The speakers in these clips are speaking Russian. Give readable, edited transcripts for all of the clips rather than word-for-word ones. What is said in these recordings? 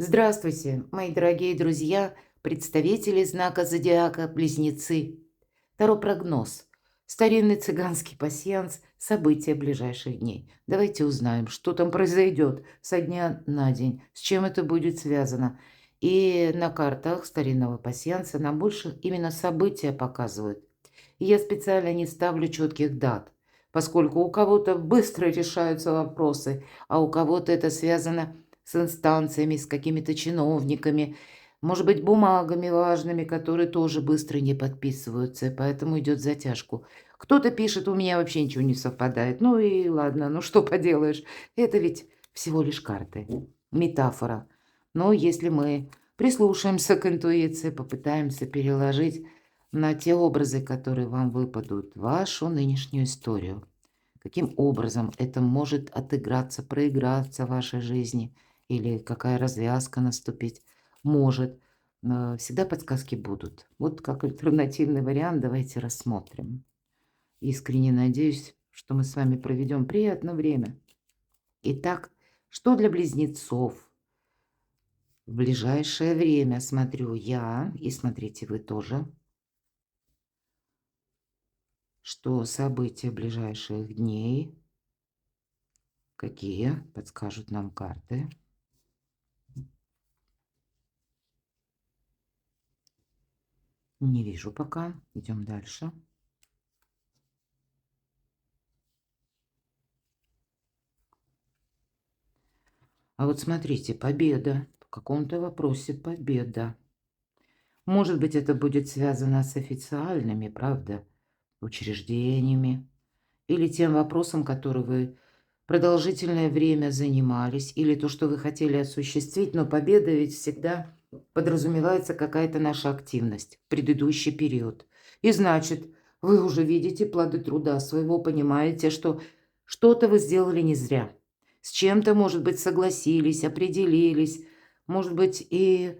Здравствуйте, мои дорогие друзья, представители знака зодиака Близнецы. Таро-прогноз. Старинный цыганский пасьянс. События ближайших дней. Давайте узнаем, что там произойдет со дня на день, с чем это будет связано. И на картах старинного пасьянса нам больше именно события показывают. И я специально не ставлю четких дат, поскольку у кого-то быстро решаются вопросы, а у кого-то это связано с инстанциями, с какими-то чиновниками, может быть, бумагами важными, которые тоже быстро не подписываются, и поэтому идет затяжку. Кто-то пишет, у меня вообще ничего не совпадает. Ну и ладно, ну что поделаешь, это ведь всего лишь карты, метафора. Но если мы прислушаемся к интуиции, попытаемся переложить на те образы, которые вам выпадут, вашу нынешнюю историю, каким образом это может отыграться, проиграться в вашей жизни, или какая развязка наступить может. Всегда подсказки будут. Вот как альтернативный вариант давайте рассмотрим. Искренне надеюсь, что мы с вами проведем приятное время. Итак, что для близнецов в ближайшее время? Смотрю я, и смотрите вы тоже. Что события ближайших дней? Какие подскажут нам карты? Не вижу пока. Идем дальше. А вот смотрите, победа. В каком-то вопросе победа. Может быть, это будет связано с официальными, правда, учреждениями или тем вопросом, который вы продолжительное время занимались, или то, что вы хотели осуществить, но победа ведь всегда подразумевается какая-то наша активность, предыдущий период. И значит, вы уже видите плоды труда своего, понимаете, что что-то вы сделали не зря. С чем-то, может быть, согласились, определились, может быть, и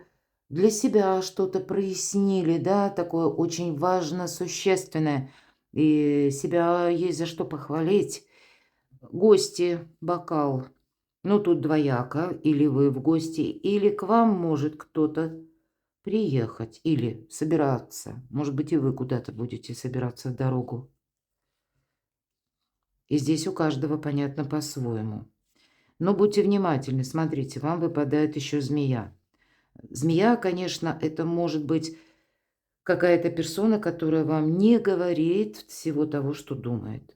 для себя что-то прояснили, да, такое очень важно, существенное. И себя есть за что похвалить. Гости, бокал. Ну, тут двояко. Или вы в гости, или к вам может кто-то приехать, или собираться. Может быть, и вы куда-то будете собираться в дорогу. И здесь у каждого понятно по-своему. Но будьте внимательны. Смотрите, вам выпадает еще змея. Змея, конечно, это может быть какая-то персона, которая вам не говорит всего того, что думает.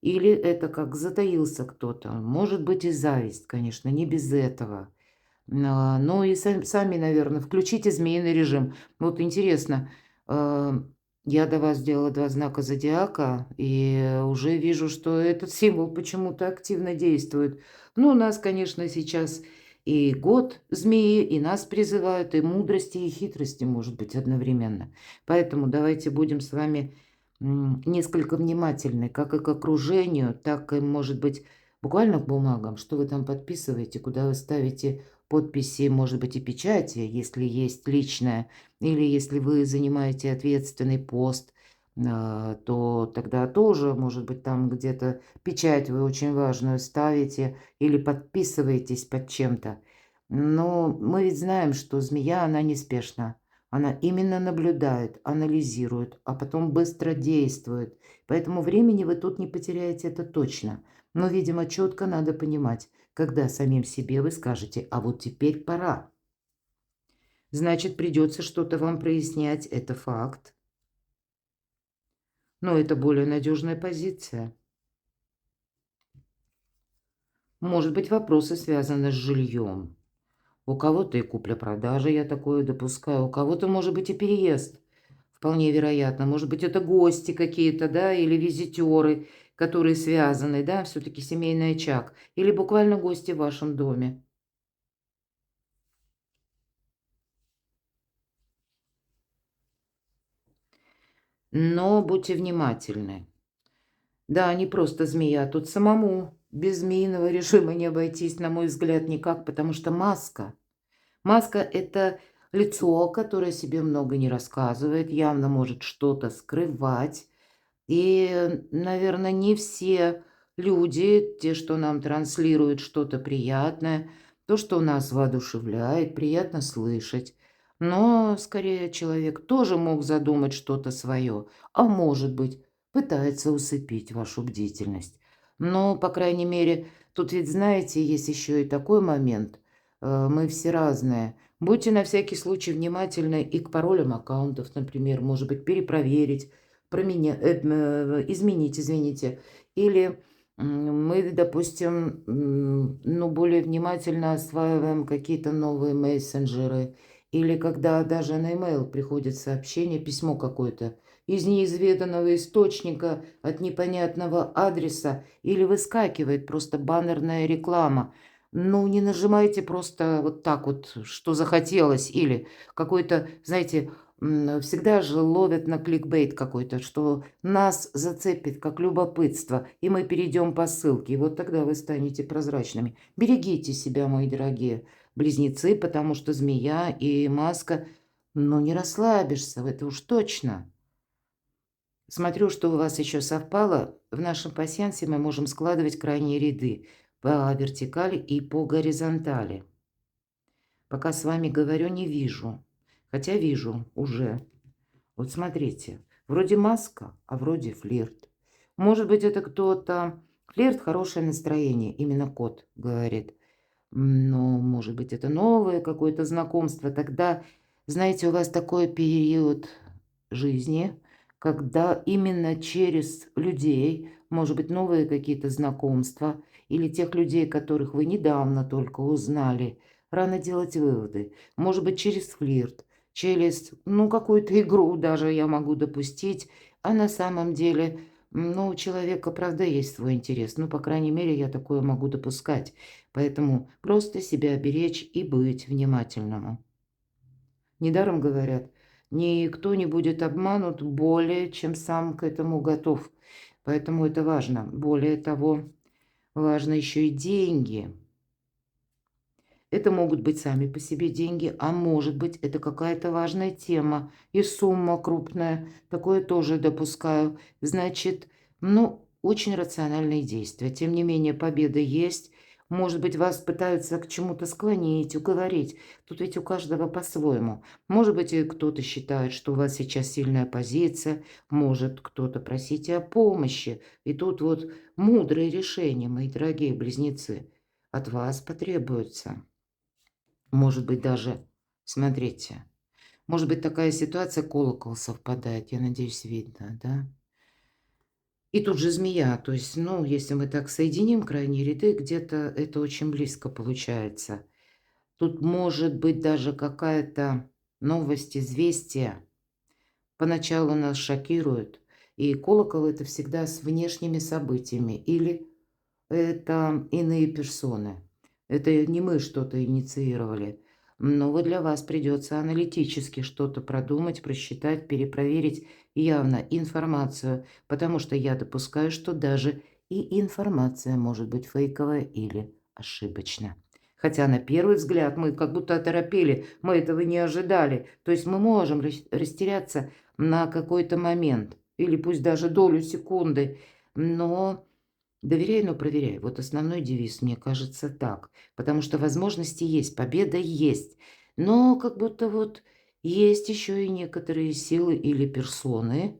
Или это как затаился кто-то. Может быть, и зависть, конечно, не без этого. Ну и сами, наверное, включите змеиный режим. Вот интересно, я до вас сделала 2 знака зодиака, и уже вижу, что этот символ почему-то активно действует. Ну, у нас, конечно, сейчас и год змеи, и нас призывают, и мудрости, и хитрости, может быть, одновременно. Поэтому давайте будем с вами несколько внимательны как и к окружению, так и, может быть, буквально к бумагам, что вы там подписываете, куда вы ставите подписи, может быть, и печати, если есть личная, или если вы занимаете ответственный пост, то тогда тоже, может быть, там где-то печать вы очень важную ставите или подписываетесь под чем-то. Но мы ведь знаем, что змея, она неспешна. Она именно наблюдает, анализирует, а потом быстро действует. Поэтому времени вы тут не потеряете, это точно. Но, видимо, четко надо понимать, когда самим себе вы скажете: а вот теперь пора. Значит, придется что-то вам прояснять, это факт. Но это более надежная позиция. Может быть, вопросы связаны с жильем. У кого-то и купля-продажа, я такое допускаю, у кого-то, может быть, и переезд. Вполне вероятно. Может быть, это гости какие-то, да, или визитеры, которые связаны, да, все-таки семейный очаг. Или буквально гости в вашем доме. Но будьте внимательны. Да, не просто змея, тут самому без змеиного режима не обойтись, на мой взгляд, никак, потому что маска. Маска – это лицо, которое себе много не рассказывает, явно может что-то скрывать. И, наверное, не все люди, те, что нам транслируют что-то приятное, То, что нас воодушевляет, приятно слышать. Но, скорее, человек тоже мог задумать что-то свое, а может быть, пытается усыпить вашу бдительность. Но, по крайней мере, тут ведь, знаете, есть еще и такой момент. Мы все разные. Будьте на всякий случай внимательны и к паролям аккаунтов, например, может быть, перепроверить, изменить, извините. Или мы, допустим, ну, более внимательно осваиваем какие-то новые мессенджеры. Или когда даже на e-mail приходит сообщение, письмо какое-то из неизведанного источника, от непонятного адреса, или выскакивает просто баннерная реклама. Ну, не нажимайте просто вот так вот, что захотелось, или какой-то, знаете, всегда же ловят на кликбейт какой-то, что нас зацепит как любопытство, и мы перейдем по ссылке, и вот тогда вы станете прозрачными. Берегите себя, мои дорогие близнецы, потому что змея и маска, ну, не расслабишься, это уж точно. Смотрю, что у вас еще совпало. В нашем пасьянсе мы можем складывать крайние ряды по вертикали и по горизонтали. Пока с вами говорю, не вижу. Хотя вижу уже. Вот смотрите, вроде маска, а вроде флирт. Может быть, это кто-то... Флирт – хорошее настроение, именно кот говорит. Но, может быть, это новое какое-то знакомство. Тогда, знаете, у вас такой период жизни, когда именно через людей, может быть, новые какие-то знакомства или тех людей, которых вы недавно только узнали, рано делать выводы. Может быть, через флирт, через, ну, какую-то игру даже я могу допустить, а на самом деле, ну, у человека, правда, есть свой интерес. Ну, по крайней мере, я такое могу допускать. Поэтому просто себя беречь и быть внимательным. Недаром говорят, никто не будет обманут более, чем сам к этому готов. Поэтому это важно. Более того, важно еще и деньги. Это могут быть сами по себе деньги, а может быть, это какая-то важная тема и сумма крупная. Такое тоже допускаю. Значит, ну, очень рациональные действия. Тем не менее, победа есть. Может быть, вас пытаются к чему-то склонить, уговорить. Тут ведь у каждого по-своему. Может быть, и кто-то считает, что у вас сейчас сильная позиция. Может, кто-то просите о помощи. И тут вот мудрые решения, мои дорогие близнецы, от вас потребуются. Может быть, даже, смотрите, может быть, такая ситуация, колокол совпадает, я надеюсь, видно, да? И тут же змея, то есть, ну, если мы так соединим крайние ряды, где-то это очень близко получается. Тут может быть даже какая-то новость, известие. Поначалу нас шокирует, и колокол – это всегда с внешними событиями, или это иные персоны. Это не мы что-то инициировали. Но вот для вас придется аналитически что-то продумать, просчитать, перепроверить явно информацию, потому что я допускаю, что даже и информация может быть фейковая или ошибочная. Хотя на первый взгляд мы как будто оторопели, мы этого не ожидали. То есть мы можем растеряться на какой-то момент, или пусть даже долю секунды, но доверяй, но проверяй. Вот основной девиз, мне кажется, так. Потому что возможности есть, победа есть. Но как будто вот есть еще и некоторые силы или персоны,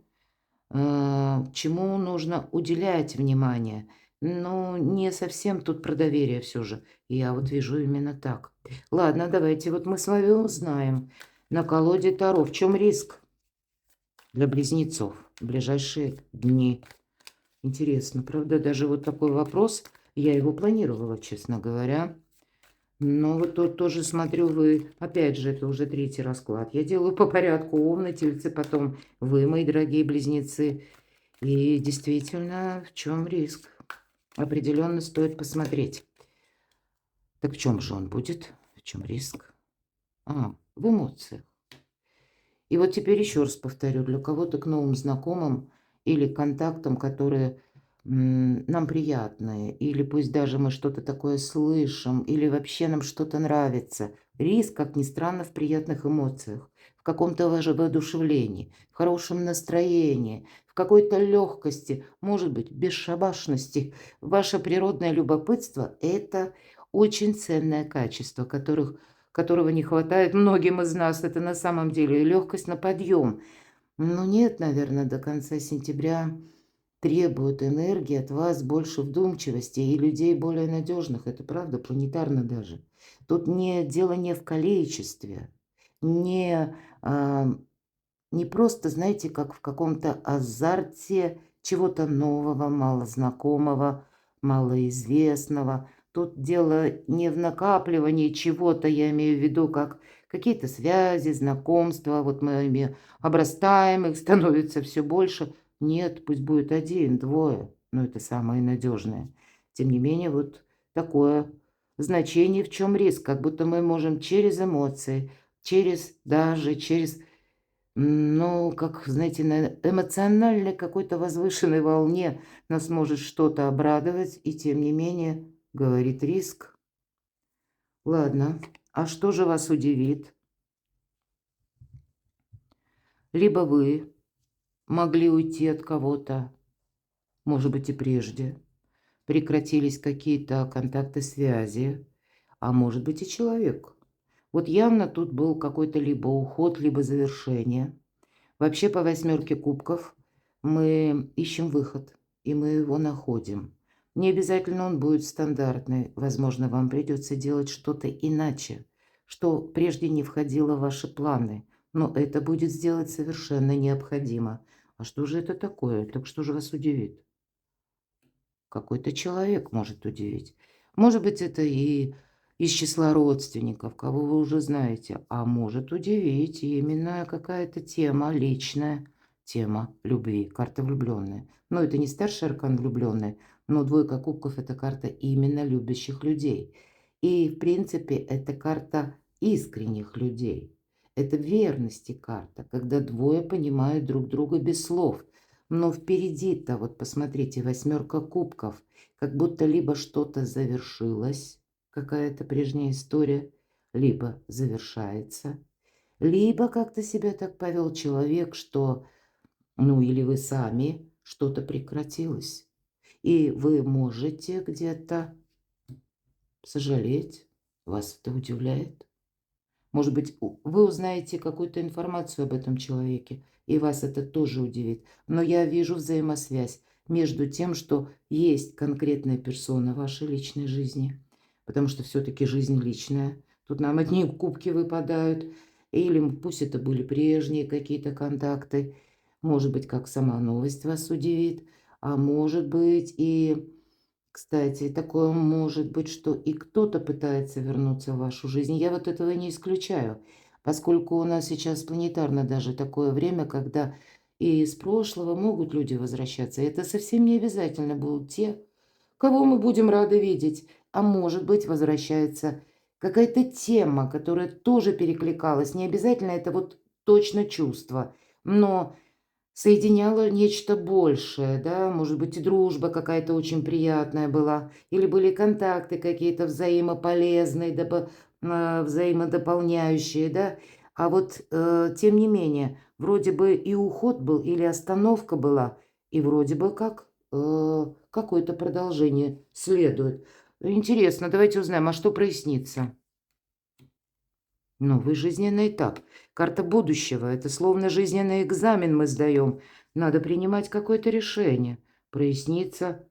чему нужно уделять внимание. Но не совсем тут про доверие все же. Я вот вижу именно так. Ладно, давайте вот мы с вами узнаем на колоде Таро, в чем риск для близнецов в ближайшие дни. Интересно, правда, даже вот такой вопрос, я его планировала, честно говоря. Но вот тут тоже смотрю, вы, опять же, это уже третий расклад. Я делаю по порядку Овны, Тельцы, потом вы, мои дорогие близнецы. И действительно, в чем риск? Определенно стоит посмотреть. Так в чем же он будет? В чем риск? В эмоциях. И вот теперь еще раз повторю, для кого-то к новым знакомым или контактам, которые нам приятные, или пусть даже мы что-то такое слышим, или вообще нам что-то нравится. Риск, как ни странно, в приятных эмоциях, в каком-то воодушевлении, в хорошем настроении, в какой-то легкости, может быть, бесшабашности. Ваше природное любопытство – это очень ценное качество, которого не хватает многим из нас. Это на самом деле легкость на подъем. Но нет, наверное, до конца сентября требует энергии от вас больше вдумчивости и людей более надежных. Это правда, планетарно даже. Тут дело не в количестве, не, не просто, знаете, как в каком-то азарте чего-то нового, малознакомого, малоизвестного. Тут дело не в накапливании чего-то, я имею в виду, как какие-то связи, знакомства. Вот мы ими обрастаем, их становится все больше. Нет, пусть будет один, двое, но это самое надежное. Тем не менее, вот такое значение, в чем риск, как будто мы можем через эмоции, через ну, как, знаете, на эмоциональной какой-то возвышенной волне нас может что-то обрадовать, и тем не менее, говорит риск. Ладно, а что же вас удивит? Либо вы могли уйти от кого-то, может быть, и прежде. Прекратились какие-то контакты, связи, а может быть, и человек. Вот явно тут был какой-то либо уход, либо завершение. Вообще по восьмерке кубков мы ищем выход, и мы его находим. Не обязательно он будет стандартный. Возможно, вам придется делать что-то иначе, что прежде не входило в ваши планы. Но это будет сделать совершенно необходимо. А что же это такое? Так что же вас удивит? Какой-то человек может удивить. Может быть, это и из числа родственников, кого вы уже знаете. А может удивить именно какая-то тема личная, тема любви, карта влюбленная. Но это не старший аркан влюбленная, но двойка кубков – это карта именно любящих людей. И, в принципе, это карта искренних людей. Это верности карта, когда двое понимают друг друга без слов – но впереди-то, вот посмотрите, восьмерка кубков, как будто либо что-то завершилось, какая-то прежняя история, либо завершается, либо как-то себя так повел человек, что, ну или вы сами, что-то прекратилось. И вы можете где-то сожалеть, вас это удивляет. Может быть, вы узнаете какую-то информацию об этом человеке, и вас это тоже удивит. Но я вижу взаимосвязь между тем, что есть конкретная персона в вашей личной жизни, потому что все-таки жизнь личная. Тут нам одни кубки выпадают, или пусть это были прежние какие-то контакты. Может быть, как сама новость вас удивит, а может быть и... Кстати, такое может быть, что и кто-то пытается вернуться в вашу жизнь. Я вот этого не исключаю, поскольку у нас сейчас планетарно даже такое время, когда и из прошлого могут люди возвращаться. И это совсем не обязательно будут те, кого мы будем рады видеть. А может быть, возвращается какая-то тема, которая тоже перекликалась. Не обязательно это вот точно чувство, но соединяло нечто большее, да, может быть, и дружба какая-то очень приятная была, или были контакты какие-то взаимополезные, взаимодополняющие, да. А вот, тем не менее, вроде бы и уход был, или остановка была, и вроде бы как какое-то продолжение следует. Интересно, давайте узнаем, а что прояснится? Новый жизненный этап. Карта будущего. Это словно жизненный экзамен мы сдаем. Надо принимать какое-то решение. Проясниться.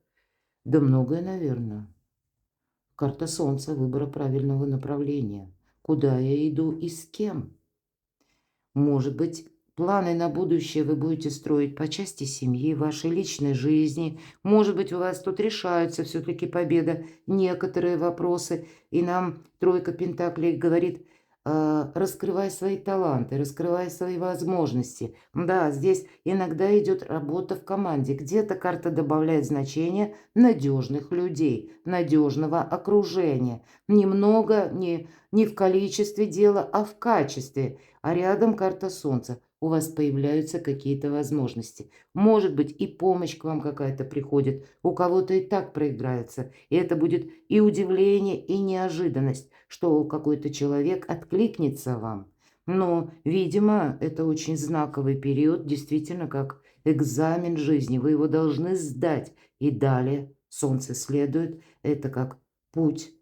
Да многое, наверное. Карта Солнца. Выбора правильного направления. Куда я иду и с кем? Может быть, планы на будущее вы будете строить по части семьи, вашей личной жизни. Может быть, у вас тут решаются все-таки победа некоторые вопросы. И нам тройка пентаклей говорит, раскрывай свои таланты, раскрывай свои возможности. Да, здесь иногда идет работа в команде. Где-то карта добавляет значение надежных людей, надежного окружения. Немного, не в количестве дела, а в качестве. А рядом карта Солнца. У вас появляются какие-то возможности. Может быть, и помощь к вам какая-то приходит. У кого-то и так проиграется. И это будет и удивление, и неожиданность, что какой-то человек откликнется вам. Но, видимо, это очень знаковый период, действительно, как экзамен жизни. Вы его должны сдать. И далее Солнце следует. Это как путь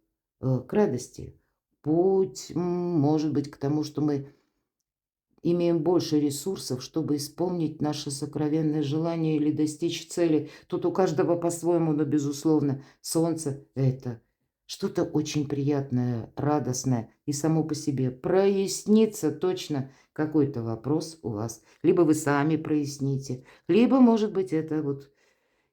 к радости. Путь, может быть, к тому, что мы имеем больше ресурсов, чтобы исполнить наше сокровенное желание или достичь цели. Тут у каждого по-своему, но, безусловно, солнце– это что-то очень приятное, радостное и само по себе. Прояснится точно какой-то вопрос у вас. Либо вы сами проясните, либо, может быть, это вот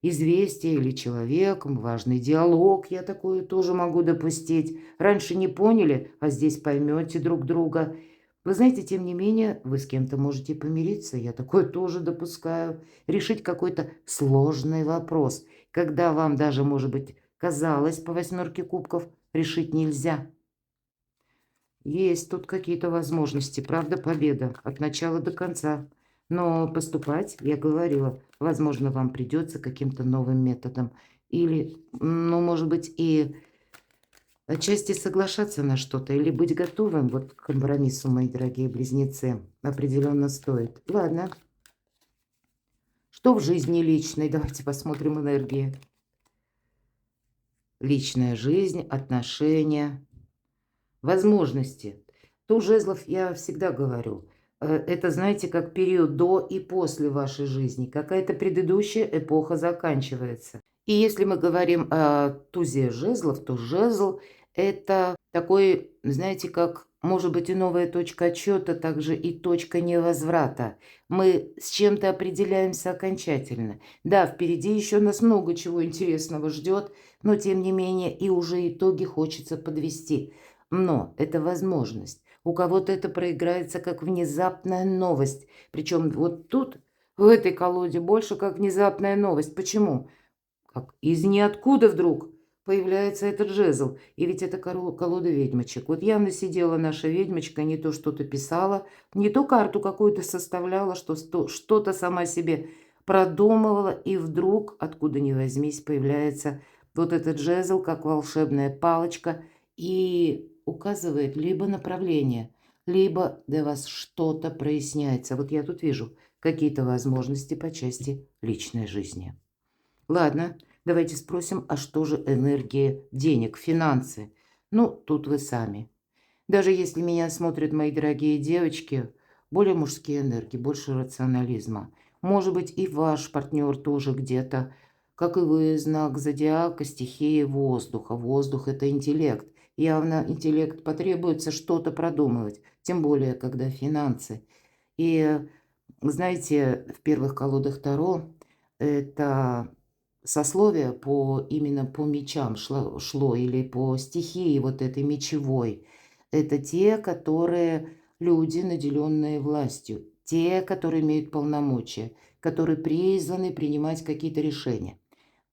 известие или человек, важный диалог, я такое тоже могу допустить. Раньше не поняли, а здесь поймете друг друга. Вы знаете, тем не менее, вы с кем-то можете помириться, я такое тоже допускаю. Решить какой-то сложный вопрос, когда вам даже, может быть, казалось по восьмерке кубков, решить нельзя. Есть тут какие-то возможности, правда, победа от начала до конца. Но поступать, я говорила, возможно, вам придется каким-то новым методом. Или, ну, может быть, и отчасти соглашаться на что-то, или быть готовым вот к компромиссу, мои дорогие близнецы, определенно стоит. Ладно, что в жизни личной? Давайте посмотрим энергии. Личная жизнь, отношения. Возможности. Туз жезлов, я всегда говорю, это, знаете, как период до и после вашей жизни. Какая-то предыдущая эпоха заканчивается. И если мы говорим о тузе жезлов, то жезл– это такой, знаете, как, может быть, и новая точка отсчета, также и точка невозврата. Мы с чем-то определяемся окончательно. Да, впереди еще нас много чего интересного ждет, но, тем не менее, и уже итоги хочется подвести. Но это возможность. У кого-то это проиграется как внезапная новость. Причем вот тут, в этой колоде, больше как внезапная новость. Почему? Как из ниоткуда вдруг появляется этот жезл. И ведь это колода ведьмочек. Вот явно сидела наша ведьмочка, не то что-то писала, не то карту какую-то составляла, что-то сама себе продумывала. И вдруг, откуда ни возьмись, появляется вот этот жезл, как волшебная палочка, и указывает либо направление, либо для вас что-то проясняется. Вот я тут вижу какие-то возможности по части личной жизни. Ладно, давайте спросим, а что же энергия денег, финансы? Ну, тут вы сами. Даже если меня смотрят мои дорогие девочки, более мужские энергии, больше рационализма. Может быть, и ваш партнер тоже где-то, как и вы, знак зодиака, стихии воздуха. Воздух– это интеллект. Явно интеллект потребуется что-то продумывать, тем более, когда финансы. И, знаете, в первых колодах Таро это сословие именно по мечам шло или по стихии вот этой мечевой. Это те, которые люди, наделенные властью, те, которые имеют полномочия, которые призваны принимать какие-то решения.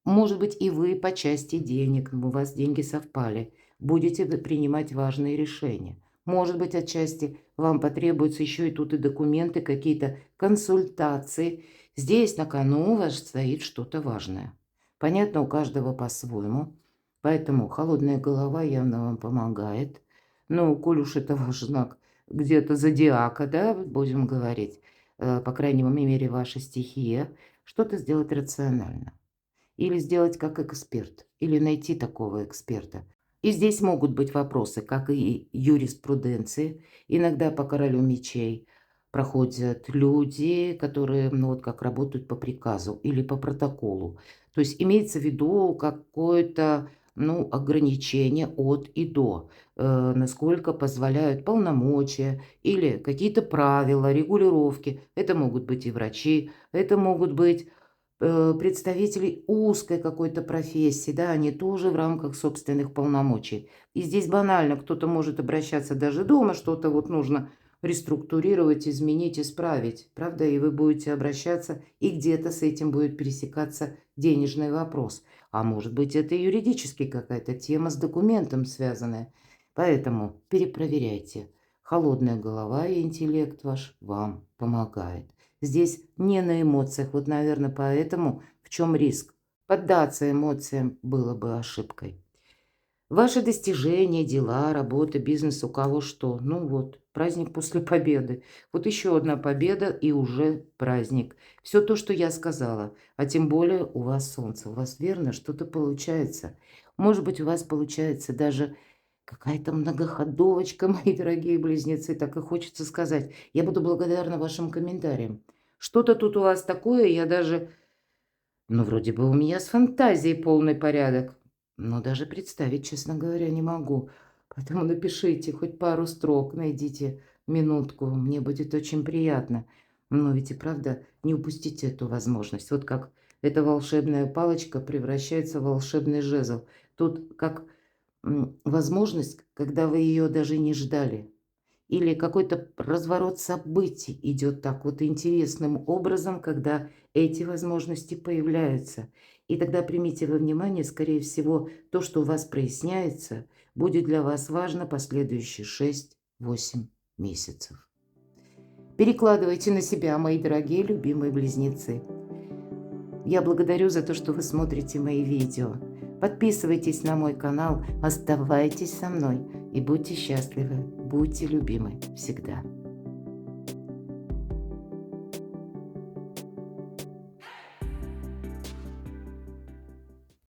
Может быть, и вы по части денег, у вас деньги совпали, будете принимать важные решения. Может быть, отчасти вам потребуются еще и тут и документы, какие-то консультации. Здесь на кону у вас стоит что-то важное. Понятно, у каждого по-своему. Поэтому холодная голова явно вам помогает. Ну, коль уж это ваш знак где-то зодиака, да, будем говорить, по крайней мере, ваша стихия, что-то сделать рационально. Или сделать как эксперт, или найти такого эксперта. И здесь могут быть вопросы, как и юриспруденции. Иногда по королю мечей проходят люди, которые, ну вот как работают по приказу или по протоколу. То есть имеется в виду какое-то, ну, ограничение от и до, насколько позволяют полномочия или какие-то правила, регулировки. Это могут быть и врачи, это могут быть представителей узкой какой-то профессии, да, они тоже в рамках собственных полномочий. И здесь банально кто-то может обращаться даже дома, что-то вот нужно реструктурировать, изменить, исправить, правда, и вы будете обращаться, и где-то с этим будет пересекаться денежный вопрос. А может быть, это юридически какая-то тема с документом связанная. Поэтому перепроверяйте. Холодная голова и интеллект ваш вам помогает. Здесь не на эмоциях. Вот, наверное, поэтому в чем риск? Поддаться эмоциям было бы ошибкой. Ваши достижения, дела, работа, бизнес, у кого что. Ну вот, праздник после победы. Вот еще одна победа и уже праздник. Все то, что я сказала. А тем более у вас солнце. У вас верно что-то получается. Может быть, у вас получается даже Какая-то многоходовочка, мои дорогие близнецы, так и хочется сказать. Я буду благодарна вашим комментариям. Что-то тут у вас такое, я даже... Ну, вроде бы у меня с фантазией полный порядок. Но даже представить, честно говоря, не могу. Поэтому напишите хоть пару строк, найдите минутку. Мне будет очень приятно. Но ведь и правда, не упустите эту возможность. Вот как эта волшебная палочка превращается в волшебный жезл. Тут как возможность, когда вы ее даже не ждали. Или какой-то разворот событий идет так вот интересным образом, когда эти возможности появляются. И тогда примите во внимание, скорее всего, то, что у вас проясняется, будет для вас важно последующие 6-8 месяцев. Перекладывайте на себя, мои дорогие любимые близнецы. Я благодарю за то, что вы смотрите мои видео. Подписывайтесь на мой канал, оставайтесь со мной и будьте счастливы, будьте любимы всегда.